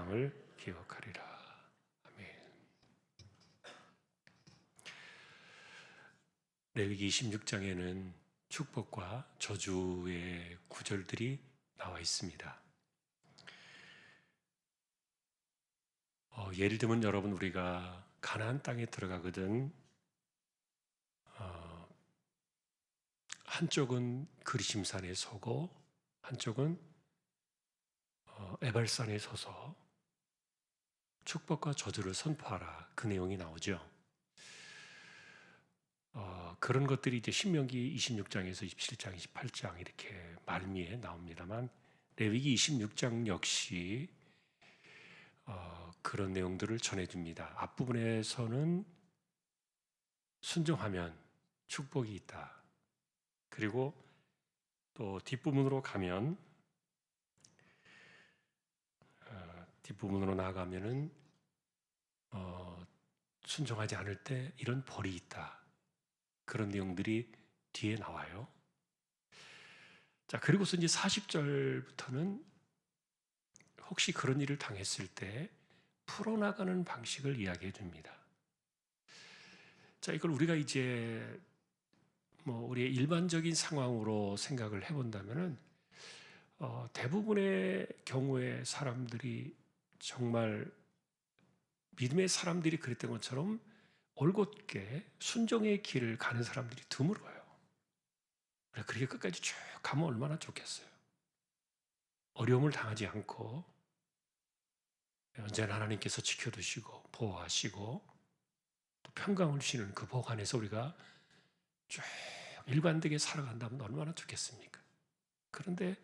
영광을 기억하리라. 아멘. 레위기 26장에는 축복과 저주의 구절들이 나와 있습니다. 예를 들면 여러분, 우리가 가나안 땅에 들어가거든 한쪽은 그리심산에 서고 한쪽은 에발산에 서서 축복과 저주를 선포하라, 그 내용이 나오죠. 그런 것들이 이제 신명기 26장에서 27장, 28장 이렇게 말미에 나옵니다만, 레위기 26장 역시 그런 내용들을 전해줍니다. 앞부분에서는 순종하면 축복이 있다. 그리고 또 뒷부분으로 가면, 뒷부분으로 나아가면은 순종하지 않을 때 이런 벌이 있다. 그런 내용들이 뒤에 나와요. 자, 그리고서 이제 40절부터는 혹시 그런 일을 당했을 때 풀어나가는 방식을 이야기해 줍니다. 자, 이걸 우리가 이제 우리의 일반적인 상황으로 생각을 해본다면은 대부분의 경우에 사람들이 정말 믿음의 사람들이 그랬던 것처럼 올곧게 순종의 길을 가는 사람들이 드물어요. 그렇게 끝까지 쭉 가면 얼마나 좋겠어요. 어려움을 당하지 않고 언제나 하나님께서 지켜두시고 보호하시고 또 평강을 주시는 그 복 안에서 우리가 쭉 일관되게 살아간다면 얼마나 좋겠습니까? 그런데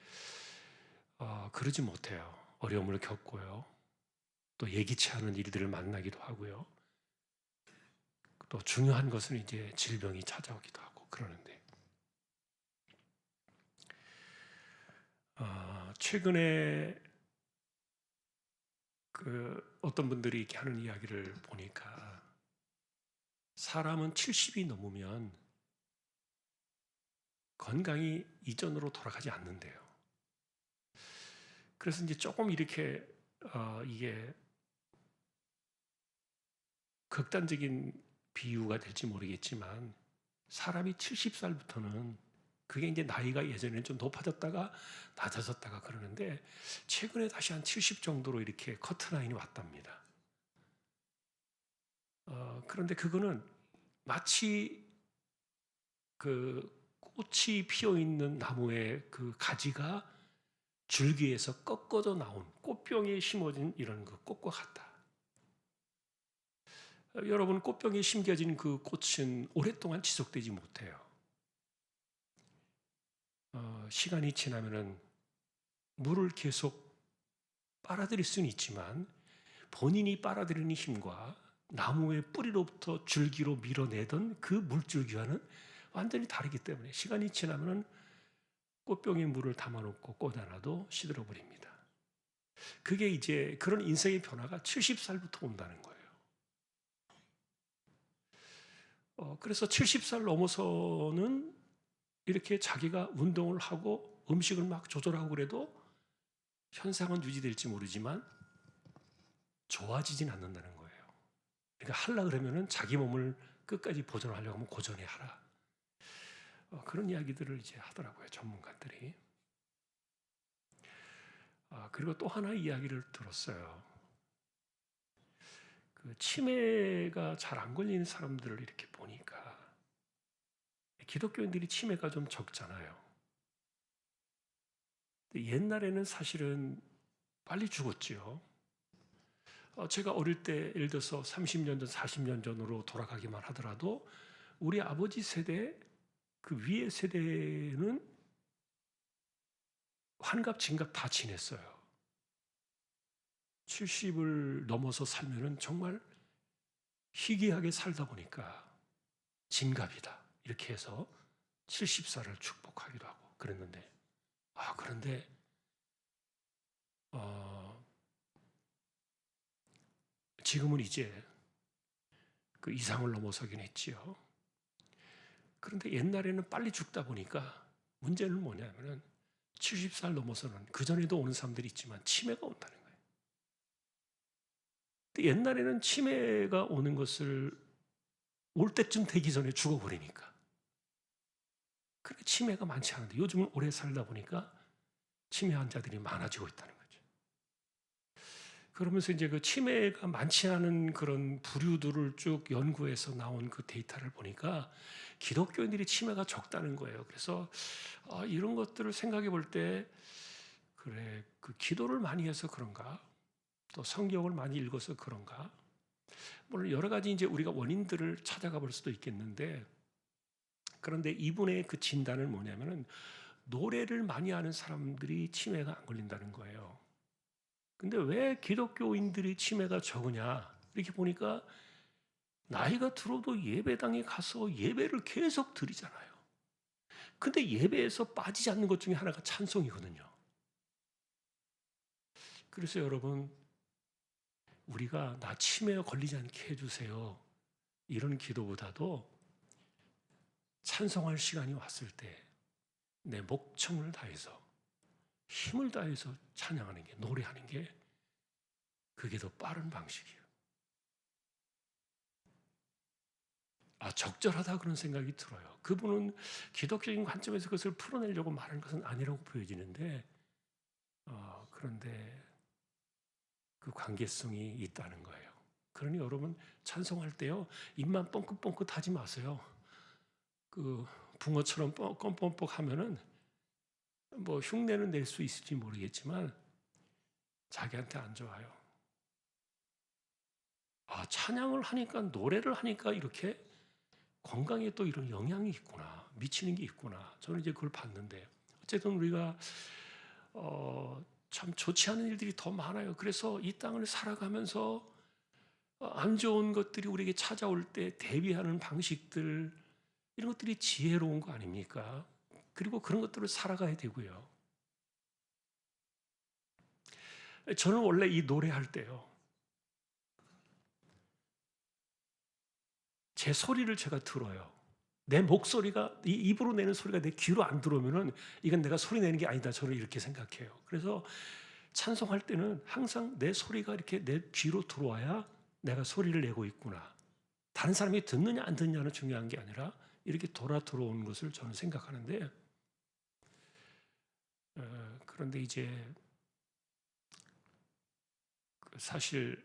그러지 못해요. 어려움을 겪고요. 또 예기치 않은 일들을 만나기도 하고요. 또 중요한 것은 이제 질병이 찾아오기도 하고 그러는데, 최근에 어떤 분들이 이렇게 하는 이야기를 보니까 사람은 70이 넘으면 건강이 이전으로 돌아가지 않는데요. 그래서 이제 조금 이렇게 이게 극단적인 비유가 될지 모르겠지만, 사람이 70살부터는 그게 이제 나이가 예전에는 좀 높아졌다가 낮아졌다가 그러는데, 최근에 다시 한 70 정도로 이렇게 커트라인이 왔답니다. 그런데 그거는 마치 그 꽃이 피어 있는 나무의 그 가지가 줄기에서 꺾어져 나온 꽃병에 심어진 이런 그 꽃과 같다. 여러분, 꽃병에 심겨진 그 꽃은 오랫동안 지속되지 못해요. 시간이 지나면은 물을 계속 빨아들일 수는 있지만 본인이 빨아들이는 힘과 나무의 뿌리로부터 줄기로 밀어내던 그 물줄기와는 완전히 다르기 때문에 시간이 지나면은 꽃병에 물을 담아놓고 꽂아놔도 시들어버립니다. 그게 이제 그런 인생의 변화가 70살부터 온다는 거예요. 그래서 70살 넘어서는 이렇게 자기가 운동을 하고 음식을 막 조절하고 그래도 현상은 유지될지 모르지만 좋아지진 않는다는 거예요. 그러니까 하려고 그러면은 자기 몸을 끝까지 보존하려고 하면 고전히 하라. 그런 이야기들을 이제 하더라고요, 전문가들이. 그리고 또 하나 이야기를 들었어요. 그 치매가 잘 안 걸리는 사람들을 이렇게 보니까 기독교인들이 치매가 좀 적잖아요. 옛날에는 사실은 빨리 죽었죠. 제가 어릴 때 예를 들어서 30년 전, 40년 전으로 돌아가기만 하더라도 우리 아버지 세대, 그 위의 세대는 환갑, 진갑 다 지냈어요. 70을 넘어서 살면은 정말 희귀하게 살다 보니까 진갑이다, 이렇게 해서 70살을 축복하기도 하고 그랬는데, 그런데 지금은 이제 그 이상을 넘어서긴 했지요. 그런데 옛날에는 빨리 죽다 보니까 문제는 뭐냐면은 70살 넘어서는 그전에도 오는 사람들이 있지만 치매가 온다는 거예요. 옛날에는 치매가 오는 것을 올 때쯤 되기 전에 죽어버리니까. 그래 치매가 많지 않은데 요즘은 오래 살다 보니까 치매 환자들이 많아지고 있다는 거죠. 그러면서 이제 그 치매가 많지 않은 그런 부류들을 쭉 연구해서 나온 그 데이터를 보니까 기독교인들이 치매가 적다는 거예요. 그래서 이런 것들을 생각해 볼 때 그래 그 기도를 많이 해서 그런가? 또 성경을 많이 읽어서 그런가? 물론 여러 가지 이제 우리가 원인들을 찾아가 볼 수도 있겠는데 그런데 이분의 그 진단은 뭐냐면은 노래를 많이 하는 사람들이 치매가 안 걸린다는 거예요. 근데 왜 기독교인들이 치매가 적으냐? 이렇게 보니까 나이가 들어도 예배당에 가서 예배를 계속 드리잖아요. 근데 예배에서 빠지지 않는 것 중에 하나가 찬송이거든요. 그래서 여러분, 우리가 나 치매에 걸리지 않게 해주세요. 이런 기도보다도 찬송할 시간이 왔을 때 내 목청을 다해서 힘을 다해서 찬양하는 게, 노래하는 게 그게 더 빠른 방식이에요. 적절하다 그런 생각이 들어요. 그분은 기독적인 관점에서 그것을 풀어내려고 말하는 것은 아니라고 보여지는데 그런데 그 관계성이 있다는 거예요. 그러니 여러분 찬송할 때요 입만 뻥긋뻥긋 하지 마세요. 그 붕어처럼 껌뻑뻑 하면은 뭐 흉내는 낼 수 있을지 모르겠지만 자기한테 안 좋아요. 찬양을 하니까 노래를 하니까 이렇게 건강에 또 이런 영향이 있구나 미치는 게 있구나 저는 이제 그걸 봤는데 어쨌든 우리가 참 좋지 않은 일들이 더 많아요. 그래서 이 땅을 살아가면서 안 좋은 것들이 우리에게 찾아올 때 대비하는 방식들 이런 것들이 지혜로운 거 아닙니까? 그리고 그런 것들을 살아가야 되고요. 저는 원래 이 노래할 때요. 제 소리를 제가 들어요. 내 목소리가 이 입으로 내는 소리가 내 귀로 안 들어오면은 이건 내가 소리 내는 게 아니다. 저는 이렇게 생각해요. 그래서 찬송할 때는 항상 내 소리가 이렇게 내 귀로 들어와야 내가 소리를 내고 있구나. 다른 사람이 듣느냐 안 듣느냐는 중요한 게 아니라 이렇게 돌아 들어오는 것을 저는 생각하는데 그런데 이제 사실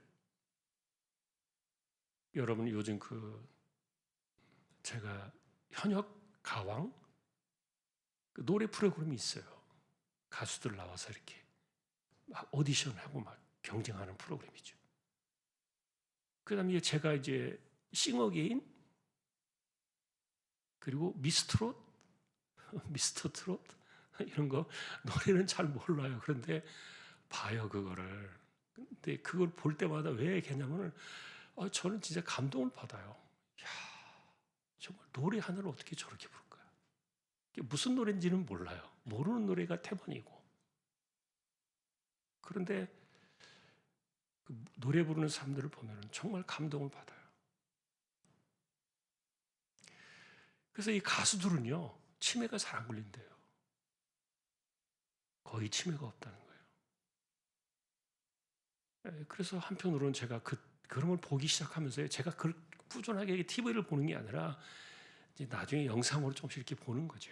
여러분 요즘 제가 현역 가왕 그 노래 프로그램이 있어요. 가수들 나와서 이렇게 막 오디션하고 막 경쟁하는 프로그램이죠. 그다음에 제가 이제 싱어게인 그리고 미스트롯, 미스터 트롯 이런 거 노래는 잘 몰라요. 그런데 봐요 그거를. 근데 그걸 볼 때마다 왜 걔냐면은 저는 진짜 감동을 받아요. 야 정말 노래 하나를 어떻게 저렇게 부를까요? 이게 무슨 노래인지는 몰라요. 모르는 노래가 태반이고. 그런데 그 노래 부르는 사람들을 보면 정말 감동을 받아요. 그래서 이 가수들은요, 치매가 잘 안 걸린대요. 거의 치매가 없다는 거예요. 그래서 한편으로는 제가 그런 걸 보기 시작하면서 제가 그걸 꾸준하게 TV를 보는 게 아니라 이제 나중에 영상으로 조금씩 이렇게 보는 거죠.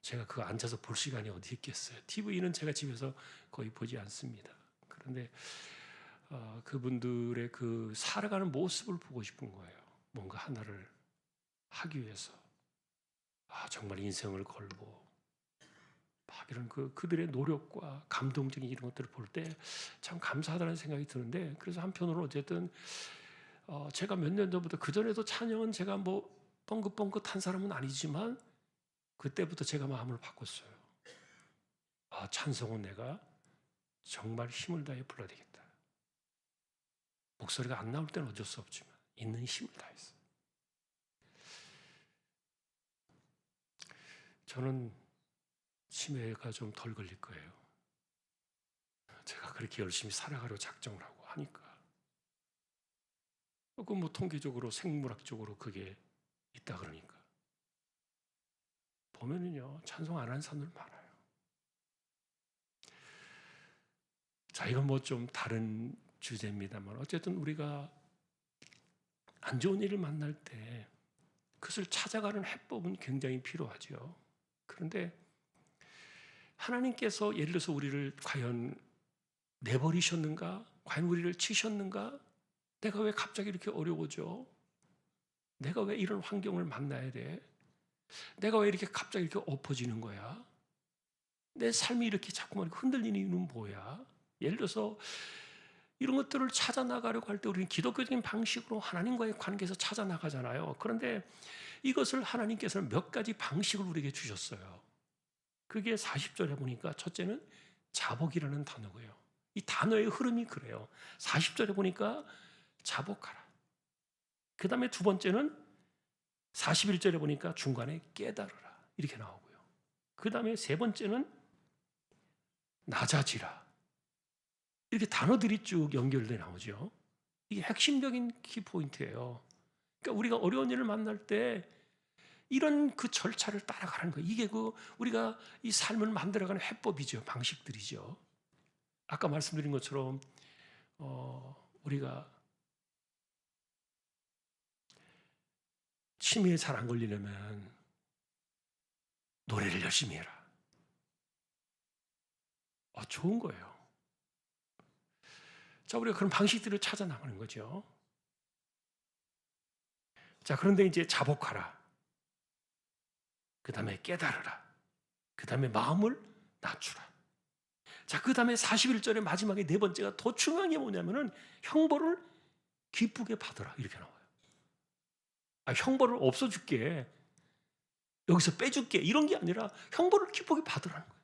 제가 그거 앉아서 볼 시간이 어디 있겠어요. TV는 제가 집에서 거의 보지 않습니다. 그런데 그분들의 그 살아가는 모습을 보고 싶은 거예요. 뭔가 하나를 하기 위해서. 정말 인생을 걸고 막 이런 그들의 노력과 감동적인 이런 것들을 볼 때 참 감사하다는 생각이 드는데 그래서 한편으로 어쨌든 제가 몇 년 전부터 그전에도 찬양은 제가 뭐 뻥긋뻥긋한 사람은 아니지만 그때부터 제가 마음을 바꿨어요. 찬송은 내가 정말 힘을 다해 불러야 되겠다. 목소리가 안 나올 때는 어쩔 수 없지만 있는 힘을 다해서. 저는 치매가 좀 덜 걸릴 거예요. 제가 그렇게 열심히 살아가려 작정을 하고 하니까. 뭐 통계적으로 생물학적으로 그게 있다 그러니까. 보면은요, 찬송 안 하는 사람들 많아요. 자, 이건 뭐 좀 다른 주제입니다만, 어쨌든 우리가 안 좋은 일을 만날 때 그것을 찾아가는 해법은 굉장히 필요하죠. 그런데 하나님께서 예를 들어서 우리를 과연 내버리셨는가? 과연 우리를 치셨는가? 내가 왜 갑자기 이렇게 어려워져? 내가 왜 이런 환경을 만나야 돼? 내가 왜 이렇게 갑자기 이렇게 엎어지는 거야? 내 삶이 이렇게 자꾸만 흔들리는 이유는 뭐야? 예를 들어서 이런 것들을 찾아 나가려고 할 때 우리는 기독교적인 방식으로 하나님과의 관계에서 찾아 나가잖아요. 그런데 이것을 하나님께서는 몇 가지 방식을 우리에게 주셨어요. 그게 40절에 보니까 첫째는 자복이라는 단어고요. 이 단어의 흐름이 그래요. 40절에 보니까 자복하라. 그 다음에 두 번째는 41절에 보니까 중간에 깨달으라. 이렇게 나오고요. 그 다음에 세 번째는 낮아지라. 이렇게 단어들이 쭉 연결돼 나오죠. 이게 핵심적인 키포인트예요. 그러니까 우리가 어려운 일을 만날 때 이런 그 절차를 따라가는 거예요. 이게 우리가 이 삶을 만들어가는 해법이죠. 방식들이죠. 아까 말씀드린 것처럼 우리가 치매에 잘 안 걸리려면 노래를 열심히 해라. 좋은 거예요. 자, 우리가 그런 방식들을 찾아 나가는 거죠. 자, 그런데 이제 자복하라. 그 다음에 깨달으라. 그 다음에 마음을 낮추라. 자, 그 다음에 41절의 마지막에 네 번째가 더 중요한 게 뭐냐면은 형벌을 기쁘게 받으라. 이렇게 나와요. 형벌을 없어줄게. 여기서 빼줄게. 이런 게 아니라 형벌을 기쁘게 받으라는 거예요.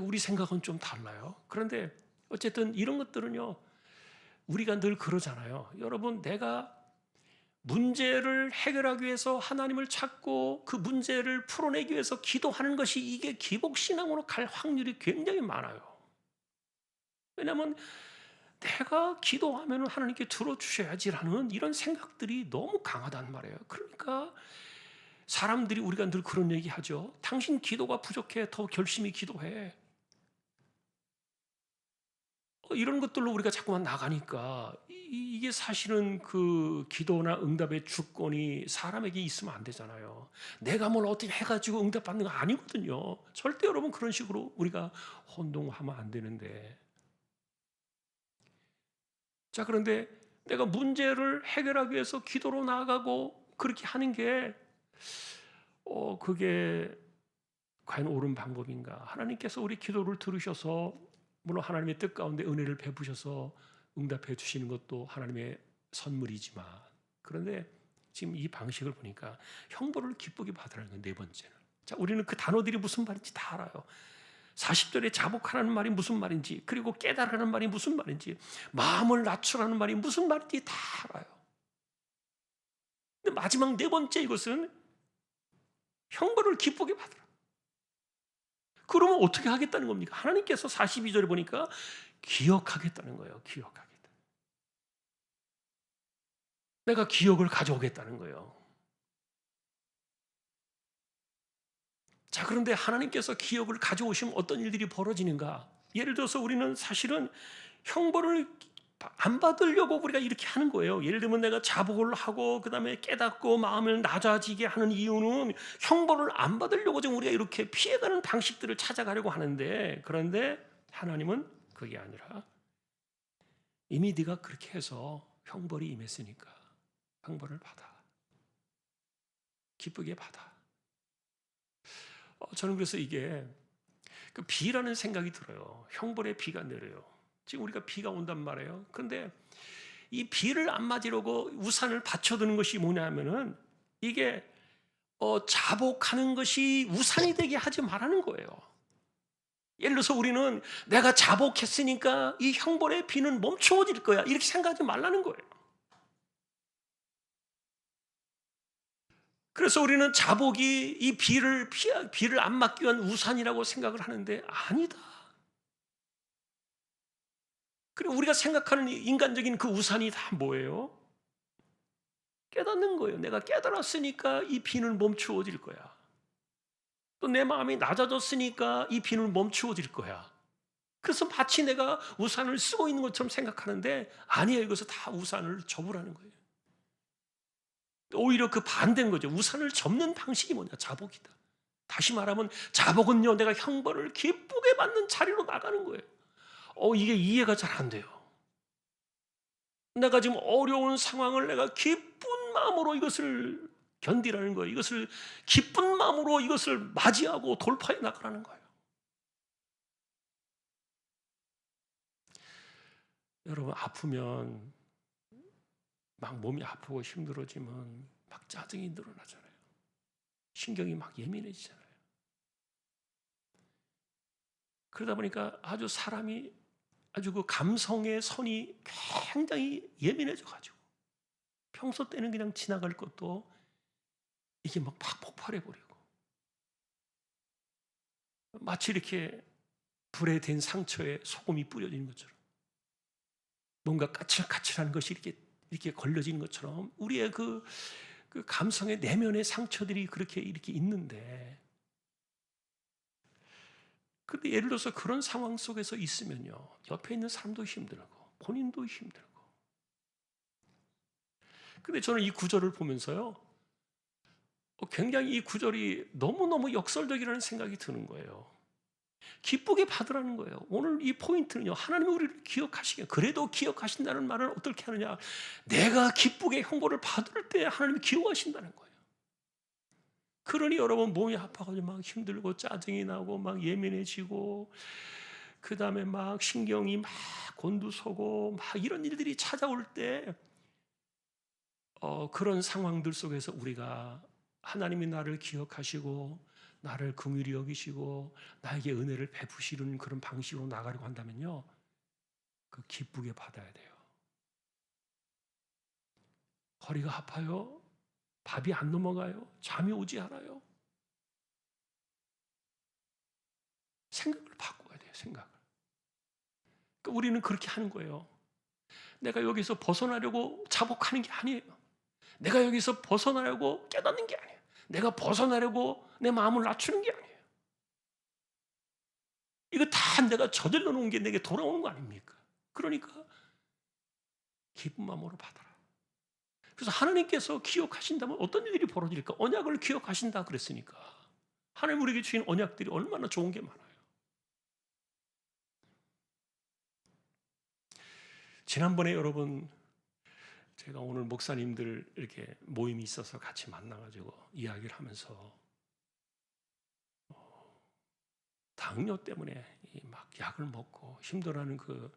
우리 생각은 좀 달라요. 그런데 어쨌든 이런 것들은요, 우리가 늘 그러잖아요. 여러분, 내가 문제를 해결하기 위해서 하나님을 찾고 그 문제를 풀어내기 위해서 기도하는 것이 이게 기복신앙으로 갈 확률이 굉장히 많아요. 왜냐하면 내가 기도하면 하나님께 들어주셔야지라는 이런 생각들이 너무 강하단 말이에요. 그러니까 사람들이 우리가 늘 그런 얘기 하죠. 당신 기도가 부족해. 더 열심히 기도해. 이런 것들로 우리가 자꾸만 나가니까 이게 사실은 그 기도나 응답의 주권이 사람에게 있으면 안 되잖아요. 내가 뭘 어떻게 해가지고 응답받는 거 아니거든요. 절대 여러분 그런 식으로 우리가 혼동하면 안 되는데. 자, 그런데 내가 문제를 해결하기 위해서 기도로 나아가고 그렇게 하는 게 그게 과연 옳은 방법인가? 하나님께서 우리 기도를 들으셔서 물론 하나님의 뜻 가운데 은혜를 베푸셔서 응답해 주시는 것도 하나님의 선물이지만, 그런데 지금 이 방식을 보니까 형벌을 기쁘게 받으라는 건 네 번째는. 자, 우리는 그 단어들이 무슨 말인지 다 알아요. 40절에 자복하라는 말이 무슨 말인지, 그리고 깨달으라는 말이 무슨 말인지, 마음을 낮추라는 말이 무슨 말인지 다 알아요. 근데 마지막 네 번째 이것은 형벌을 기쁘게 받으라. 그러면 어떻게 하겠다는 겁니까? 하나님께서 42절에 보니까 기억하겠다는 거예요. 기억하겠다. 내가 기억을 가져오겠다는 거예요. 자, 그런데 하나님께서 기억을 가져오시면 어떤 일들이 벌어지는가? 예를 들어서 우리는 사실은 형벌을 안 받으려고 우리가 이렇게 하는 거예요. 예를 들면 내가 자복을 하고 그 다음에 깨닫고 마음을 낮아지게 하는 이유는 형벌을 안 받으려고 지금 우리가 이렇게 피해가는 방식들을 찾아가려고 하는데, 그런데 하나님은 그게 아니라 이미 네가 그렇게 해서 형벌이 임했으니까 형벌을 받아. 기쁘게 받아. 저는 그래서 이게 그 비라는 생각이 들어요. 형벌의 비가 내려요. 지금 우리가 비가 온단 말이에요. 그런데 이 비를 안 맞으려고 우산을 받쳐두는 것이 뭐냐면은 이게 자복하는 것이 우산이 되게 하지 말라는 거예요. 예를 들어서 우리는 내가 자복했으니까 이 형벌의 비는 멈추어질 거야. 이렇게 생각하지 말라는 거예요. 그래서 우리는 자복이 이 비를 안 맞기 위한 우산이라고 생각을 하는데 아니다. 그리고 우리가 생각하는 인간적인 그 우산이 다 뭐예요? 깨닫는 거예요. 내가 깨달았으니까 이 비는 멈추어질 거야. 또 내 마음이 낮아졌으니까 이 비는 멈추어질 거야. 그래서 마치 내가 우산을 쓰고 있는 것처럼 생각하는데 아니에요. 이것은 다 우산을 접으라는 거예요. 오히려 그 반대인 거죠. 우산을 접는 방식이 뭐냐? 자복이다. 다시 말하면 자복은요, 내가 형벌을 기쁘게 받는 자리로 나가는 거예요. 이게 이해가 잘 안 돼요. 내가 지금 어려운 상황을 내가 기쁜 마음으로 이것을 견디라는 거예요. 이것을 기쁜 마음으로 이것을 맞이하고 돌파해 나가라는 거예요. 여러분, 아프면 막 몸이 아프고 힘들어지면 막 짜증이 늘어나잖아요. 신경이 막 예민해지잖아요. 그러다 보니까 아주 사람이 아주 그 감성의 선이 굉장히 예민해져 가지고 평소 때는 그냥 지나갈 것도 이게 막 폭발해 버리고, 마치 이렇게 불에 댄 상처에 소금이 뿌려진 것처럼 뭔가 까칠까칠한 것이 이렇게 걸려진 것처럼 우리의 그 감성의 내면의 상처들이 그렇게 이렇게 있는데, 근데 예를 들어서 그런 상황 속에서 있으면요, 옆에 있는 사람도 힘들고 본인도 힘들고. 근데 저는 이 구절을 보면서요, 굉장히 이 구절이 너무너무 역설적이라는 생각이 드는 거예요. 기쁘게 받으라는 거예요. 오늘 이 포인트는요, 하나님이 우리를 기억하시게, 그래도 기억하신다는 말은 어떻게 하느냐, 내가 기쁘게 형벌을 받을 때 하나님이 기억하신다는 거예요. 그러니 여러분, 몸이 아파가지고 막 힘들고 짜증이 나고 막 예민해지고, 그 다음에 막 신경이 막 곤두서고 막 이런 일들이 찾아올 때, 그런 상황들 속에서 우리가 하나님이 나를 기억하시고 나를 긍휼히 여기시고 나에게 은혜를 베푸시는 그런 방식으로 나가려고 한다면요, 그 기쁘게 받아야 돼요. 허리가 아파요? 밥이 안 넘어가요? 잠이 오지 않아요? 생각을 바꿔야 돼요. 생각을. 그러니까 우리는 그렇게 하는 거예요. 내가 여기서 벗어나려고 자복하는 게 아니에요. 내가 여기서 벗어나려고 깨닫는 게 아니에요. 내가 벗어나려고 내 마음을 낮추는 게 아니에요. 이거 다 내가 저질러 놓은 게 내게 돌아오는 거 아닙니까? 그러니까 기쁜 마음으로 받아라. 그래서 하나님께서 기억하신다면 어떤 일이 벌어질까? 언약을 기억하신다 그랬으니까. 하나님 우리에게 주신 언약들이 얼마나 좋은 게 많아요. 지난번에 여러분, 제가 오늘 목사님들 이렇게 모임이 있어서 같이 만나가지고 이야기를 하면서 당뇨 때문에 막 약을 먹고 힘들어하는 그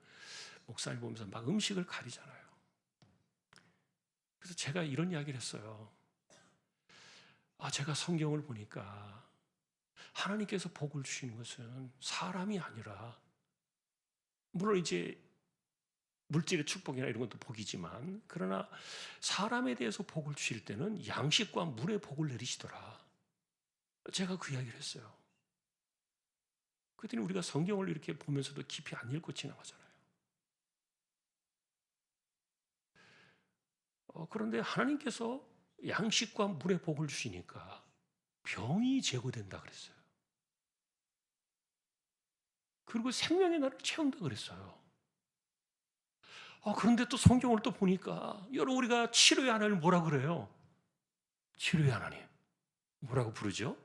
목사님 보면서 막 음식을 가리잖아요. 그래서 제가 이런 이야기를 했어요. 제가 성경을 보니까 하나님께서 복을 주시는 것은 사람이 아니라, 물론 이제 물질의 축복이나 이런 것도 복이지만, 그러나 사람에 대해서 복을 주실 때는 양식과 물의 복을 내리시더라. 제가 그 이야기를 했어요. 그랬더니 우리가 성경을 이렇게 보면서도 깊이 안 읽고 지나가잖아요. 그런데 하나님께서 양식과 물의 복을 주시니까 병이 제거된다 그랬어요. 그리고 생명의 날을 채운다 그랬어요. 그런데 또 성경을 또 보니까, 여러분, 우리가 치료의 하나님을 뭐라 그래요? 치료의 하나님. 뭐라고 부르죠?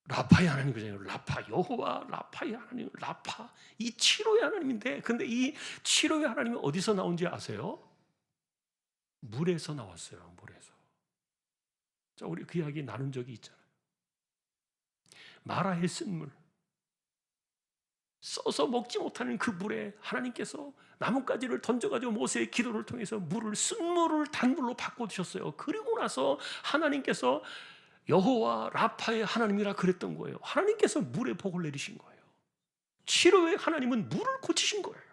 라파의 하나님 그잖아요. 라파, 여호와 라파의 하나님, 라파. 이 치료의 하나님인데, 근데 이 치료의 하나님이 어디서 나온지 아세요? 물에서 나왔어요. 물에서. 자, 우리 그 이야기 나눈 적이 있잖아요. 마라의 쓴물, 써서 먹지 못하는 그 물에 하나님께서 나뭇가지를 던져가지고 모세의 기도를 통해서 물을, 쓴물을 단물로 바꿔주셨어요. 그리고 나서 하나님께서 여호와 라파의 하나님이라 그랬던 거예요. 하나님께서 물에 복을 내리신 거예요. 치료의 하나님은 물을 고치신 거예요.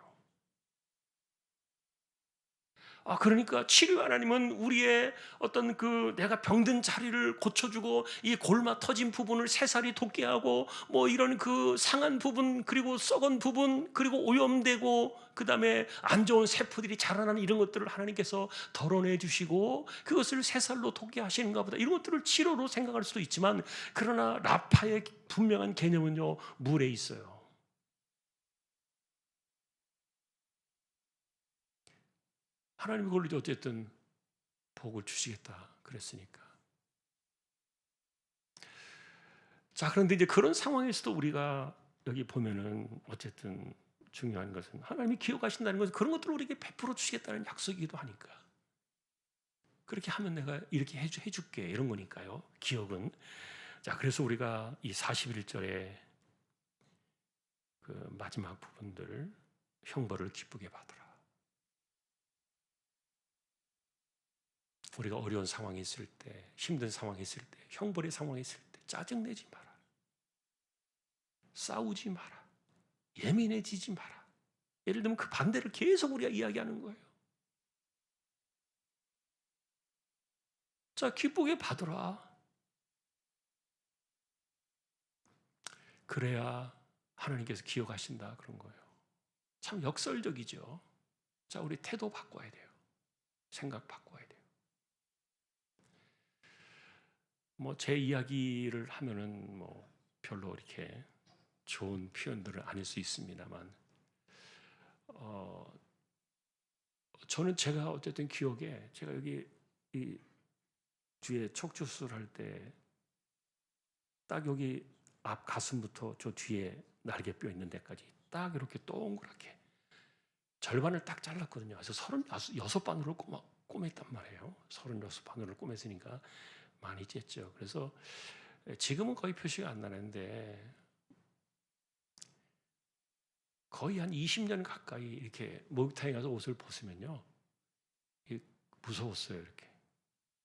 그러니까 치료 하나님은 우리의 어떤 그 내가 병든 자리를 고쳐주고, 이 골마 터진 부분을 새살이 돋게 하고, 뭐 이런 그 상한 부분, 그리고 썩은 부분, 그리고 오염되고 그 다음에 안 좋은 세포들이 자라나는 이런 것들을 하나님께서 덜어내 주시고 그것을 새살로 돋게 하시는가 보다, 이런 것들을 치료로 생각할 수도 있지만, 그러나 라파의 분명한 개념은요, 물에 있어요. 하나님이 그걸로 이제 어쨌든 복을 주시겠다 그랬으니까. 자, 그런데 이제 그런 상황에서도 우리가 여기 보면은 어쨌든 중요한 것은 하나님이 기억하신다는 것은 그런 것들을 우리에게 베풀어 주시겠다는 약속이기도 하니까. 그렇게 하면 내가 이렇게 해줄게 이런 거니까요. 기억은. 자, 그래서 우리가 이 41절에 그 마지막 부분들 형벌을 기쁘게 받으라. 우리가 어려운 상황이 있을 때, 힘든 상황이 있을 때, 형벌의 상황이 있을 때 짜증내지 마라. 싸우지 마라. 예민해지지 마라. 예를 들면 그 반대를 계속 우리가 이야기하는 거예요. 자, 기쁘게 받으라. 그래야 하나님께서 기억하신다 그런 거예요. 참 역설적이죠. 자, 우리 태도 바꿔야 돼요. 생각 바꿔야 돼요. 뭐 제 이야기를 하면은 뭐 별로 이렇게 좋은 표현들은 아닐 수 있습니다만, 저는 제가 어쨌든 기억에 제가 여기 이 뒤에 척추 수술할 때 딱 여기 앞 가슴부터 저 뒤에 날개뼈 있는 데까지 딱 이렇게 동그랗게 절반을 딱 잘랐거든요. 그래서 36바늘을 꼬맸단 말이에요. 36바늘을 꼬맸으니까 많이 쨌죠. 그래서 지금은 거의 표시가 안 나는데 거의 한 20년 가까이 이렇게 목욕탕에 가서 옷을 벗으면요. 무서웠어요. 이렇게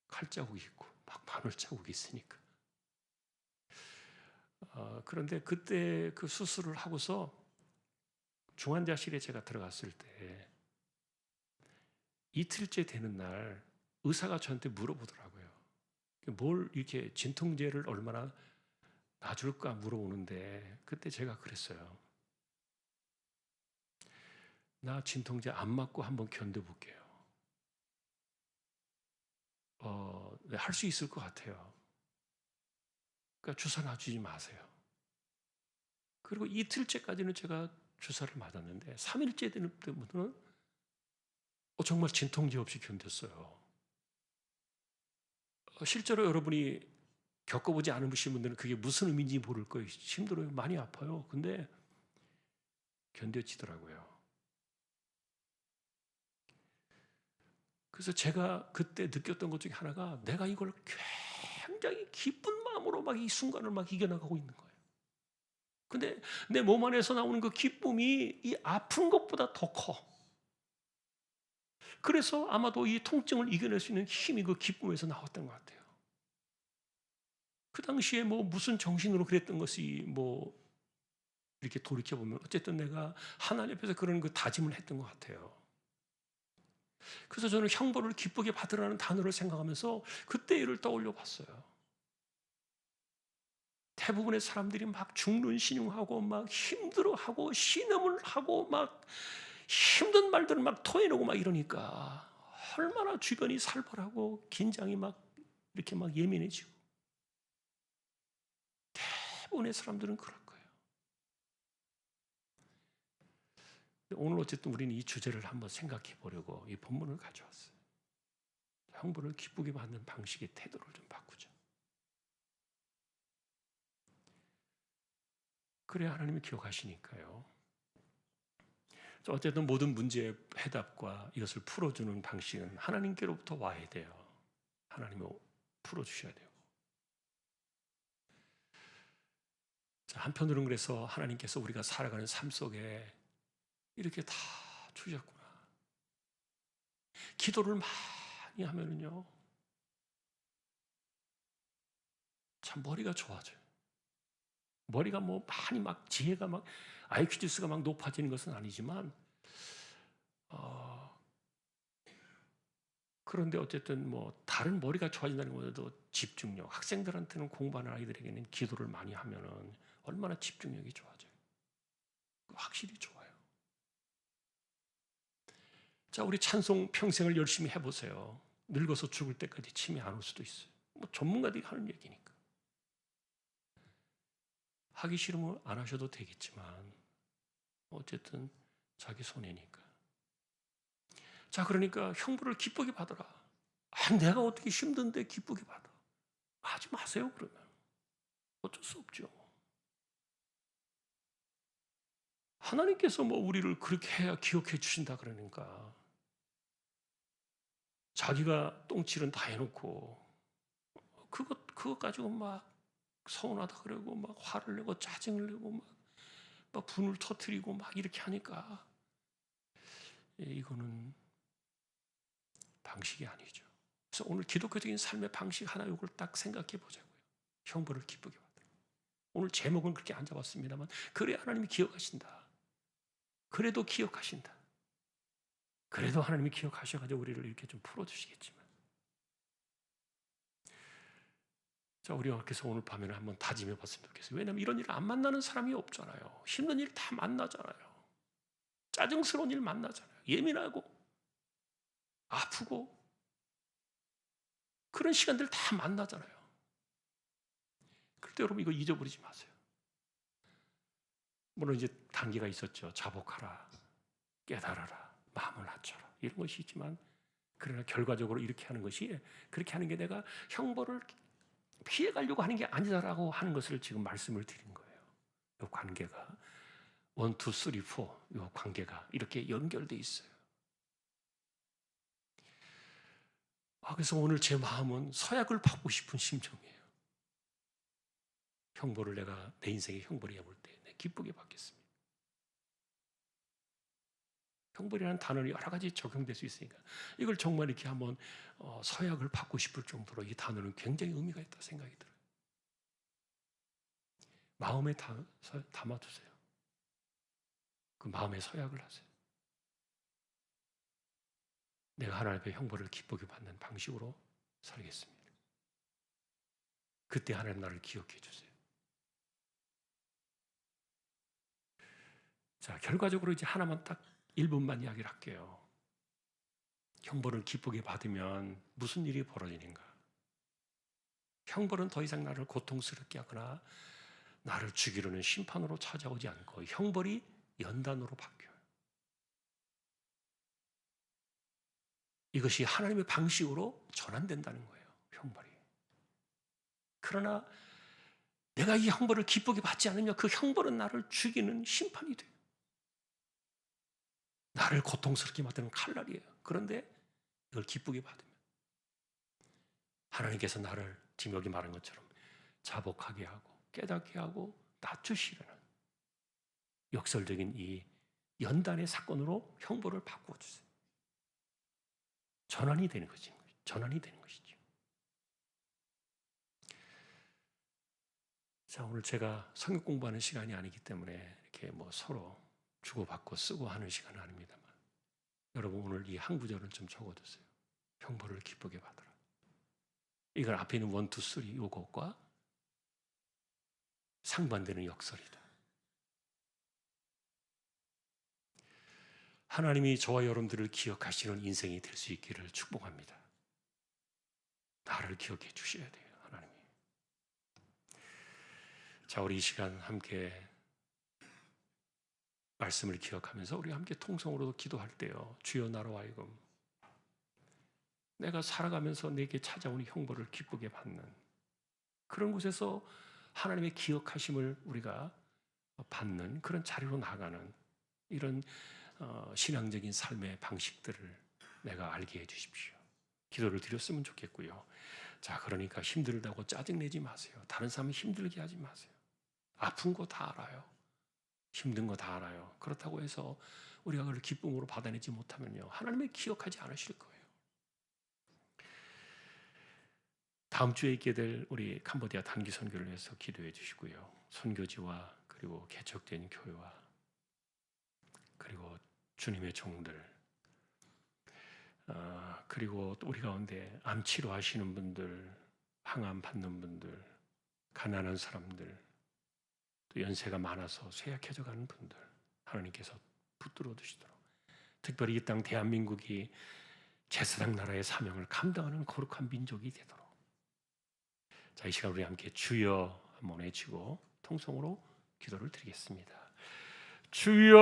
칼자국이 있고 막 바늘 자국이 있으니까. 그런데 그때 그 수술을 하고서 중환자실에 제가 들어갔을 때 이틀째 되는 날 의사가 저한테 물어보더라고요. 뭘 이렇게 진통제를 얼마나 놔줄까 물어보는데 그때 제가 그랬어요. 나 진통제 안 맞고 한번 견뎌볼게요. 네, 할 수 있을 것 같아요. 그러니까 주사 놔주지 마세요. 그리고 이틀째까지는 제가 주사를 맞았는데 3일째 되는 때부터는 정말 진통제 없이 견뎠어요. 실제로 여러분이 겪어보지 않으신 분들은 그게 무슨 의미인지 모를 거예요. 힘들어요. 많이 아파요. 근데 견뎌지더라고요. 그래서 제가 그때 느꼈던 것 중에 하나가 내가 이걸 굉장히 기쁜 마음으로 막 이 순간을 막 이겨나가고 있는 거예요. 근데 내 몸 안에서 나오는 그 기쁨이 이 아픈 것보다 더 커. 그래서 아마도 이 통증을 이겨낼 수 있는 힘이 그 기쁨에서 나왔던 것 같아요. 그 당시에 뭐 무슨 정신으로 그랬던 것이 뭐 이렇게 돌이켜보면 어쨌든 내가 하나님 앞에서 그런 그 다짐을 했던 것 같아요. 그래서 저는 형벌을 기쁘게 받으라는 단어를 생각하면서 그때 일을 떠올려 봤어요. 대부분의 사람들이 막 죽는 신용하고 막 힘들어하고 신음을 하고 막 힘든 말들을 막 토해내고 막 이러니까 얼마나 주변이 살벌하고 긴장이 막 이렇게 막 예민해지고 대부분의 사람들은 그럴 거예요. 오늘 어쨌든 우리는 이 주제를 한번 생각해 보려고 이 본문을 가져왔어요. 형벌을 기쁘게 받는 방식의 태도를 좀 바꾸자. 그래야 하나님이 기억하시니까요. 어쨌든 모든 문제의 해답과 이것을 풀어주는 방식은 하나님께로부터 와야 돼요. 하나님이 풀어주셔야 되고. 자, 한편으로는 그래서 하나님께서 우리가 살아가는 삶 속에 이렇게 다 주셨구나. 기도를 많이 하면은요, 참 머리가 좋아져요. 머리가 뭐 많이 막 지혜가 막 IQ 지수가 막 높아지는 것은 아니지만, 그런데 어쨌든 뭐 다른 머리가 좋아진다는 것보다도 집중력, 학생들한테는 공부하는 아이들에게는 기도를 많이 하면은 얼마나 집중력이 좋아져요. 확실히 좋아요. 자, 우리 찬송 평생을 열심히 해보세요. 늙어서 죽을 때까지 침이 안 올 수도 있어요. 뭐 전문가들이 하는 얘기니까. 하기 싫으면 안 하셔도 되겠지만 어쨌든 자기 손해니까. 자, 그러니까 형벌을 기쁘게 받아라. 내가 어떻게 힘든데 기쁘게 받아. 하지 마세요. 그러면 어쩔 수 없죠. 하나님께서 우리를 그렇게 해야 기억해 주신다 그러니까 자기가 똥칠은 다 해놓고 그것 가지고 막 서운하다 그러고 막 화를 내고 짜증을 내고 막 분을 터뜨리고 막 이렇게 하니까 이거는 방식이 아니죠. 그래서 오늘 기독교적인 삶의 방식 하나 이걸 딱 생각해 보자고요. 형벌을 기쁘게 받으라. 오늘 제목은 그렇게 안 잡았습니다만 그래 하나님이 기억하신다. 그래도 기억하신다. 그래도 하나님이 기억하셔가지고 우리를 이렇게 좀 풀어주시겠지만 자, 우리가 그래서 오늘 밤에는 한번 다짐해 봤으면 좋겠어요. 왜냐하면 이런 일을 안 만나는 사람이 없잖아요. 힘든 일 다 만나잖아요. 짜증스러운 일 만나잖아요. 예민하고 아프고 그런 시간들 다 만나잖아요. 그럴 때 여러분 이거 잊어버리지 마세요. 물론 이제 단계가 있었죠. 자복하라, 깨달아라, 마음을 낮춰라 이런 것이 있지만 그러나 결과적으로 이렇게 하는 것이 그렇게 하는 게 내가 형벌을 피해가려고 하는 게 아니다라고 하는 것을 지금 말씀을 드린 거예요. 이 관계가 1, 2, 3, 4 이 관계가 이렇게 연결돼 있어요. 그래서 오늘 제 마음은 서약을 받고 싶은 심정이에요. 형벌을 내가 내 인생의 형벌이 해볼 때 기쁘게 받겠습니다. 형벌이라는 단어는 여러 가지 적용될 수 있으니까 이걸 정말 이렇게 한번 서약을 받고 싶을 정도로 이 단어는 굉장히 의미가 있다 생각이 들어요. 마음에 담아두세요. 그 마음에 서약을 하세요. 내가 하나님 앞에 형벌을 기쁘게 받는 방식으로 살겠습니다. 그때 하나님 나를 기억해 주세요. 자, 결과적으로 이제 하나만 딱 1분만 이야기를 할게요. 형벌을 기쁘게 받으면 무슨 일이 벌어지는가? 형벌은 더 이상 나를 고통스럽게 하거나 나를 죽이려는 심판으로 찾아오지 않고 형벌이 연단으로 바뀌어요. 이것이 하나님의 방식으로 전환된다는 거예요. 형벌이. 그러나 내가 이 형벌을 기쁘게 받지 않으면 그 형벌은 나를 죽이는 심판이 돼요. 나를 고통스럽게 만드는 칼날이에요. 그런데 이걸 기쁘게 받으면 하나님께서 나를 지금 여기 말한 것처럼 자복하게 하고 깨닫게 하고 낮추시려는 역설적인 이 연단의 사건으로 형벌을 바꾸어 주세요. 전환이 되는 것이죠. 전환이 되는 것이죠. 자, 오늘 제가 성경 공부하는 시간이 아니기 때문에 이렇게 서로 주고받고 쓰고 하는 시간은 아닙니다만 여러분 오늘 이 한 구절은 좀 적어두세요. 형벌을 기쁘게 받아라. 이걸 앞에 있는 1, 2, 3 이것과 상반되는 역설이다. 하나님이 저와 여러분들을 기억하시는 인생이 될 수 있기를 축복합니다. 나를 기억해 주셔야 돼요, 하나님이. 자, 우리 이 시간 함께 말씀을 기억하면서 우리 함께 통성으로도 기도할 때요. 주여 나로 하여금 내가 살아가면서 내게 찾아오는 형벌을 기쁘게 받는 그런 곳에서 하나님의 기억하심을 우리가 받는 그런 자리로 나가는 이런 신앙적인 삶의 방식들을 내가 알게 해주십시오. 기도를 드렸으면 좋겠고요. 자, 그러니까 힘들다고 짜증내지 마세요. 다른 사람 힘들게 하지 마세요. 아픈 거 다 알아요. 힘든 거 다 알아요. 그렇다고 해서 우리가 그걸 기쁨으로 받아내지 못하면요, 하나님의 기억하지 않으실 거예요. 다음 주에 있게 될 우리 캄보디아 단기 선교를 위해서 기도해 주시고요. 선교지와 그리고 개척된 교회와 그리고 주님의 종들 그리고 우리 가운데 암 치료하시는 분들, 항암 받는 분들, 가난한 사람들, 또 연세가 많아서 쇠약해져 가는 분들 하나님께서 붙들어 두시도록 특별히 이 땅 대한민국이 제사장 나라의 사명을 감당하는 거룩한 민족이 되도록 자, 이 시간 우리 함께 주여 한번 외치고 통성으로 기도를 드리겠습니다. 주여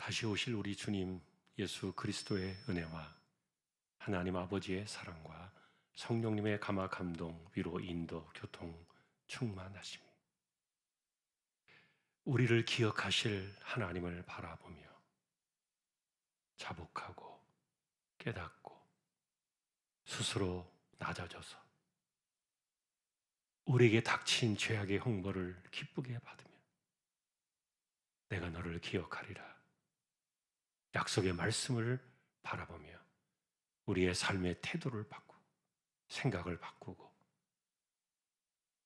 다시 오실 우리 주님 예수 그리스도의 은혜와 하나님 아버지의 사랑과 성령님의 감화 감동, 위로, 인도, 교통, 충만하심이 우리를 기억하실 하나님을 바라보며 자복하고 깨닫고 스스로 낮아져서 우리에게 닥친 죄악의 형벌을 기쁘게 받으며 내가 너를 기억하리라 약속의 말씀을 바라보며 우리의 삶의 태도를 바꾸고 생각을 바꾸고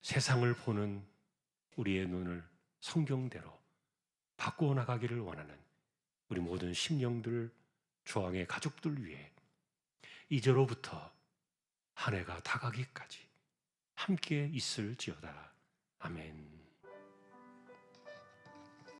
세상을 보는 우리의 눈을 성경대로 바꾸어 나가기를 원하는 우리 모든 심령들, 조항의 가족들 위해 이제로부터 한 해가 다가기까지 함께 있을지어다. 아멘.